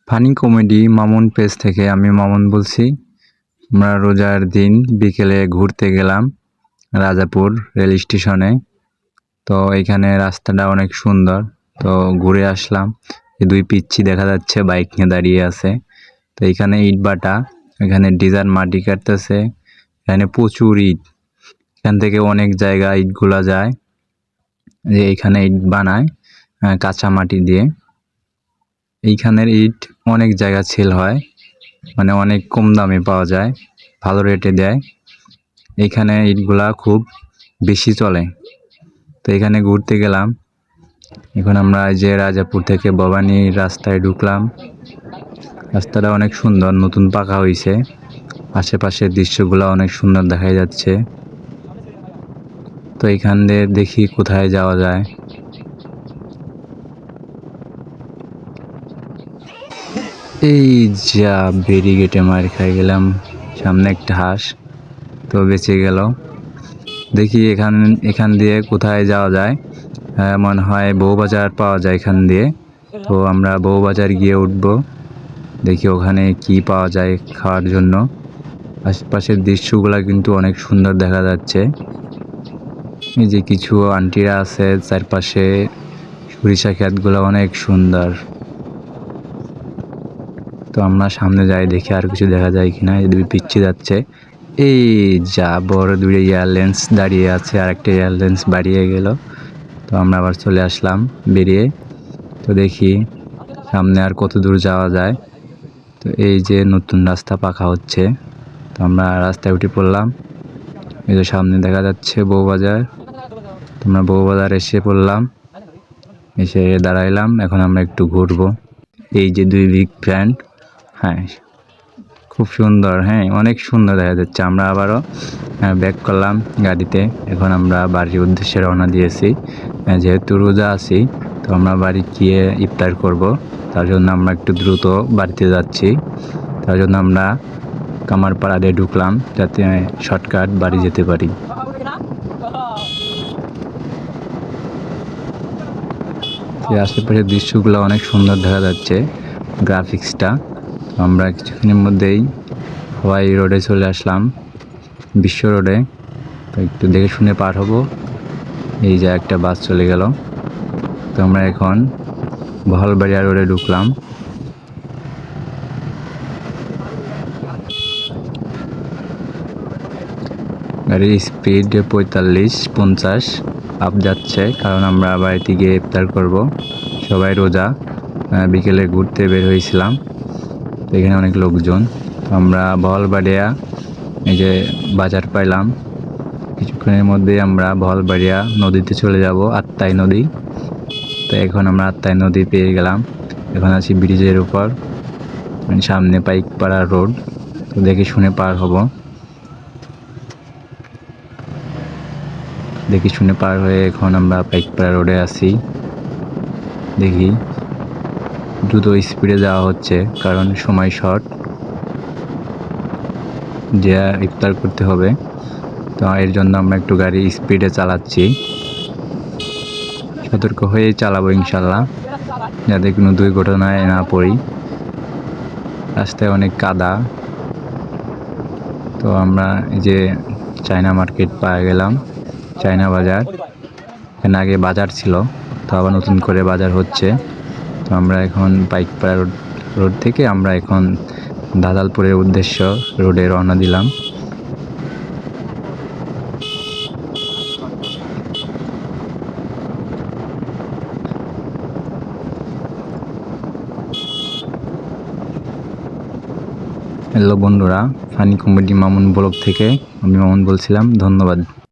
Funny comedy Mamun page থেকে আমি মামুন বলছি। আমরা রোজার দিন বিকেলে ঘুরতে গেলাম রাজাপুর রেল স্টেশনে। তো এখানে রাস্তাটা অনেক সুন্দর, তো ঘুরে আসলাম। দুই পিচ্ছি দেখা যাচ্ছে বাইক নিয়ে দাঁড়িয়ে আছে। তো এখানে ইট ভাটা, এখানে ডিজার মাটি কাটতেছে, এখানে প্রচুর ইট। এখান থেকে অনেক জায়গা ইটগুলা যায়, যে এইখানে ইট বানায় কাঁচা মাটি দিয়ে। এইখানের ইট অনেক জায়গা সেল হয়, মানে অনেক কম দামে পাওয়া যায়, ভালো রেটে দেয়। এইখানে ইটগুলা খুব বেশি চলে। তো এখানে ঘুরতে গেলাম। এখন আমরা যে রাজাপুর থেকে ভবানীর রাস্তায় ঢুকলাম। রাস্তাটা অনেক সুন্দর, নতুন পাকা হয়েছে। আশেপাশের দৃশ্যগুলো অনেক সুন্দর দেখা যাচ্ছে। তো এইখান দিয়ে দেখি কোথায় যাওয়া যায়। এই যা ব্যারিকেডে মার খাই গেলাম, সামনে একটা হাঁস, তো বেঁচে গেল। দেখি এখান দিয়ে কোথায় যাওয়া যায়। মনে হয় বউবাজার পাওয়া যায় এখান দিয়ে। তো আমরা বউবাজার গিয়ে উঠবো, দেখি ওখানে কি পাওয়া যায় খাওয়ার জন্য। আশপাশের দৃশ্যগুলো কিন্তু অনেক সুন্দর দেখা যাচ্ছে। এই যে কিছু আন্টিরা আছে চারপাশে, সরিষা ক্ষেতগুলো অনেক সুন্দর। তো আমরা সামনে যাই, দেখি আর কিছু দেখা যায় কিনা। এই দুই পিচ্ছি যাচ্ছে, এই যা বড় দুটো এয়ারলাইন্স দাঁড়িয়ে আছে, আর একটা এয়ারলাইন্স বাড়িয়ে গেল। তো আমরা আবার চলে আসলাম বেরিয়ে। তো দেখি সামনে আর কত দূর যাওয়া যায়। তো এই যে নতুন রাস্তা পাকা হচ্ছে, তো আমরা রাস্তায় উঠে পড়লাম। এই যে সামনে দেখা যাচ্ছে বউবাজার। তোমরা বউবাজার এসে পড়লাম, এসে দাঁড়াইলাম। এখন আমরা একটু ঘুরবো। এই যে দুই বিগ ফ্রেন্ড, হ্যাঁ খুব সুন্দর, হ্যাঁ অনেক সুন্দর দেখা যাচ্ছে। আমরা আবারও ব্যাক করলাম গাড়িতে। এখন আমরা বাড়ির উদ্দেশ্যে রওনা দিয়েছি। যেহেতু রোজা আছি, তো আমরা বাড়ি গিয়ে ইফতার করব। তার জন্য আমরা একটু দ্রুত বাড়িতে যাচ্ছি। তার জন্য আমরা কামারপাড়া দিয়ে ঢুকলাম, যাতে শর্টকাট বাড়ি যেতে পারি। আশেপাশের দৃশ্যগুলো অনেক সুন্দর দেখা যাচ্ছে, গ্রাফিক্সটা। আমরা কিছুক্ষণের মধ্যেই হাওয়াই রোডে চলে আসলাম, বিশ্ব রোডে। তো একটু দেখে শুনে পার হব। এই যে একটা বাস চলে গেল। তো আমরা এখন বহলবাড়িয়া রোডে ঢুকলাম। গাড়ির স্পিড 45-50 আপ যাচ্ছে, কারণ আমরা বাড়িতে গিয়ে ইফতার করব। সবাই রোজা, বিকেলে ঘুরতে বের হয়েছিলাম। তো এখানে অনেক লোকজন। তো আমরা বহলবাড়িয়া এই যে বাজার পাইলাম। কিছুক্ষণের মধ্যেই আমরা বহলবাড়িয়া নদীতে চলে যাব, আত্মাই নদী। তো এখন আমরা আত্মাই নদী পেয়ে গেলাম। এখন আছি ব্রিজের উপর, সামনে পাইকপাড়া রোড। তো দেখে শুনে পার হব। দেখে শুনে পার হয়ে এখন আমরা পাইকপাড়া রোডে আছি। দেখি দ্রুত স্পিডে যাওয়া হচ্ছে, কারণ সময় শর্ট, যে ইফতার করতে হবে। তো এর জন্য আমরা একটু গাড়ি স্পিডে চালাচ্ছি। সতর্ক হয়েই চালাবো ইনশাল্লাহ, যাতে কোনো দুর্ঘটনায় না পড়ি। রাস্তায় অনেক কাদা। তো আমরা এই যে চায়না মার্কেট পাওয়া গেলাম, চায়না বাজার। এখানে আগে বাজার ছিল, তো আবার নতুন করে বাজার হচ্ছে। তো আমরা এখন পাইকপাড়া রোড থেকে আমরা এখন দাদালপুরের উদ্দেশ্য রোডে রওনা দিলাম। হ্যালো বন্ধুরা, ফানি কমেডি মামুন ব্লগ থেকে আমি মামুন বলছিলাম। ধন্যবাদ।